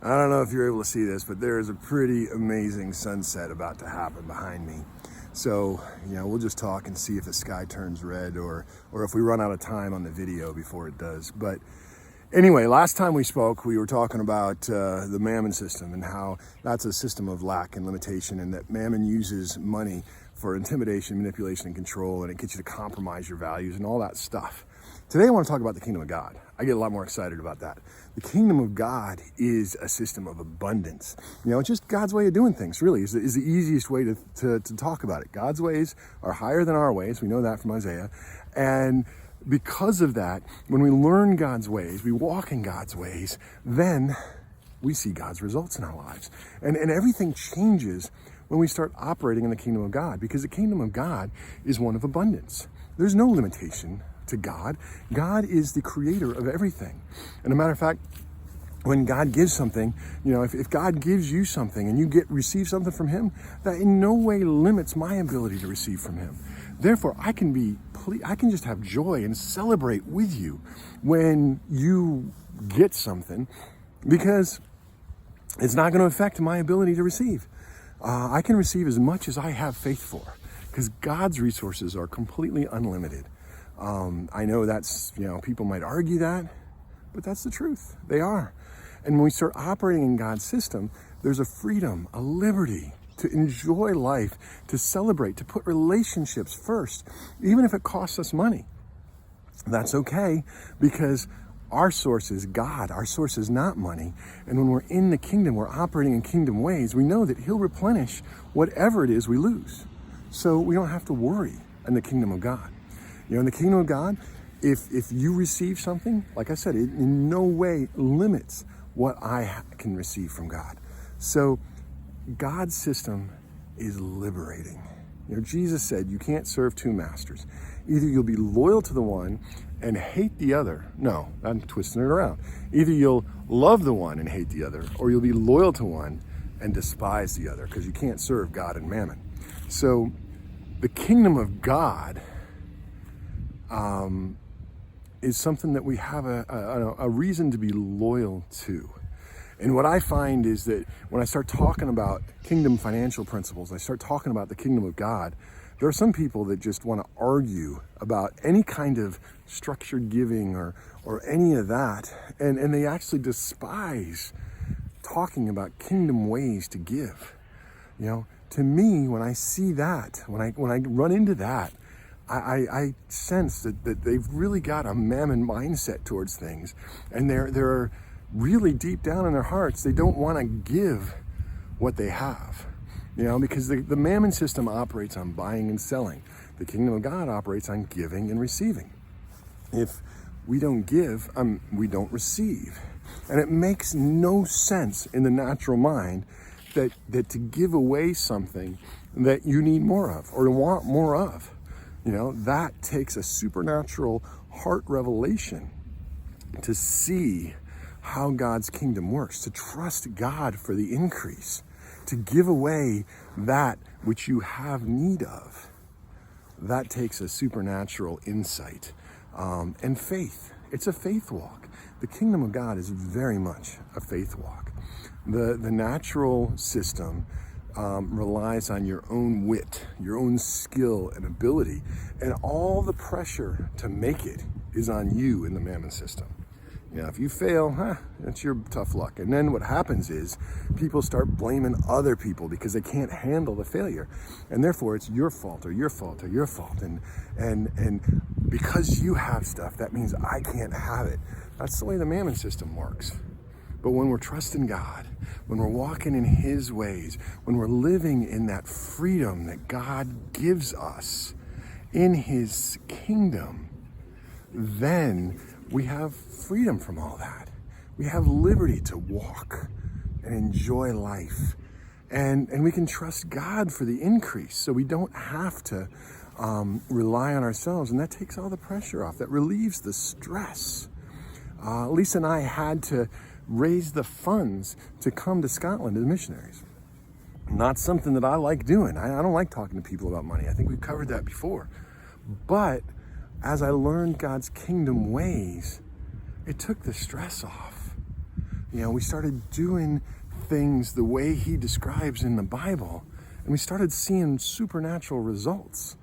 I don't know if you're able to see this, but there is a pretty amazing sunset about to happen behind me. So, we'll just talk and see if the sky turns red or if we run out of time on the video before it does. But anyway, last time we spoke, we were talking about the mammon system and how that's a system of lack and limitation, and that mammon uses money for intimidation, manipulation, and control, and it gets you to compromise your values and all that stuff. Today I want to talk about the kingdom of God. I get a lot more excited about that. The kingdom of God is a system of abundance. It's just God's way of doing things, really, is the easiest way to talk about it. God's ways are higher than our ways. We know that from Isaiah. And because of that, when we learn God's ways, we walk in God's ways, then we see God's results in our lives. And everything changes when we start operating in the kingdom of God, because the kingdom of God is one of abundance. There's no limitation to God. God is the creator of everything. And a matter of fact, when God gives something, if God gives you something and you receive something from him, that in no way limits my ability to receive from him. Therefore, I can just have joy and celebrate with you when you get something, because it's not going to affect my ability to receive. I can receive as much as I have faith for, because God's resources are completely unlimited. I know that's, people might argue that, but that's the truth. They are. And when we start operating in God's system, there's a freedom, a liberty to enjoy life, to celebrate, to put relationships first, even if it costs us money. That's okay, because our source is God. Our source is not money. And when we're in the kingdom, we're operating in kingdom ways, we know that he'll replenish whatever it is we lose. So we don't have to worry in the kingdom of God. In the kingdom of God, if you receive something, like I said, it in no way limits what I can receive from God. So God's system is liberating. Jesus said you can't serve two masters. Either you'll be loyal to the one and hate the other. No, I'm twisting it around. Either you'll love the one and hate the other, or you'll be loyal to one and despise the other, because you can't serve God and mammon. So the kingdom of God is something that we have a reason to be loyal to. And what I find is that when I start talking about kingdom financial principles, I start talking about the kingdom of God, there are some people that just want to argue about any kind of structured giving or any of that. And they actually despise talking about kingdom ways to give. To me, when I see that, when I run into that, I sense that they've really got a mammon mindset towards things, and they're really deep down in their hearts, they don't want to give what they have, because the mammon system operates on buying and selling. The kingdom of God operates on giving and receiving. If we don't give, we don't receive. And it makes no sense in the natural mind that to give away something that you need more of or want more of. That takes a supernatural heart revelation to see how God's kingdom works, to trust God for the increase, to give away that which you have need of. That takes a supernatural insight and faith. It's a faith walk. The kingdom of God is very much a faith walk. The natural system relies on your own wit, your own skill and ability, and all the pressure to make it is on you in the mammon system. If you fail, that's your tough luck. And then what happens is people start blaming other people because they can't handle the failure, and therefore it's your fault or your fault or your fault. And because you have stuff, that means I can't have it. That's the way the mammon system works. But when we're trusting God, when we're walking in his ways, when we're living in that freedom that God gives us in his kingdom, then we have freedom from all that. We have liberty to walk and enjoy life. And we can trust God for the increase, so we don't have to rely on ourselves. And that takes all the pressure off. That relieves the stress. Lisa and I had to raise the funds to come to Scotland to the missionaries. Not something that I like doing. I don't like talking to people about money. I think we've covered that before. But as I learned God's kingdom ways, it took the stress off. we started doing things the way he describes in the Bible, and we started seeing supernatural results.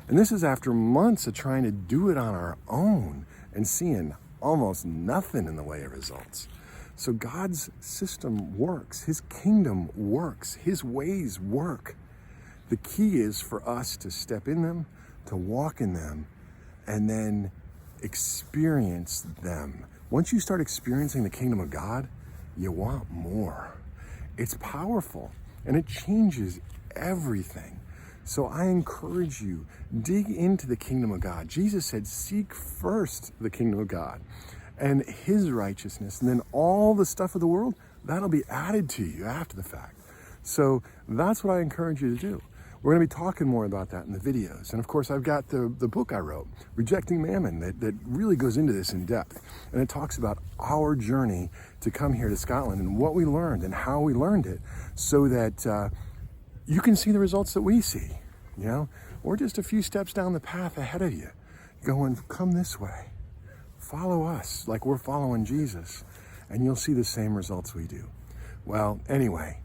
And this is after months of trying to do it on our own and seeing almost nothing in the way of results. So God's system works. His kingdom works. His ways work. The key is for us to step in them, to walk in them, and then experience them. Once you start experiencing the kingdom of God, you want more. It's powerful and it changes everything. So I encourage you, dig into the kingdom of God. Jesus said, seek first the kingdom of God and his righteousness, and then all the stuff of the world, that'll be added to you after the fact. So that's what I encourage you to do. We're going to be talking more about that in the videos. And of course, I've got the book I wrote, Rejecting Mammon, that really goes into this in depth. And it talks about our journey to come here to Scotland and what we learned and how we learned it, so that you can see the results that we see. We're just a few steps down the path ahead of you, going, come this way. Follow us like we're following Jesus, and you'll see the same results we do. Well, anyway,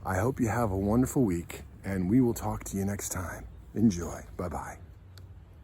I hope you have a wonderful week, and we will talk to you next time. Enjoy. Bye-bye.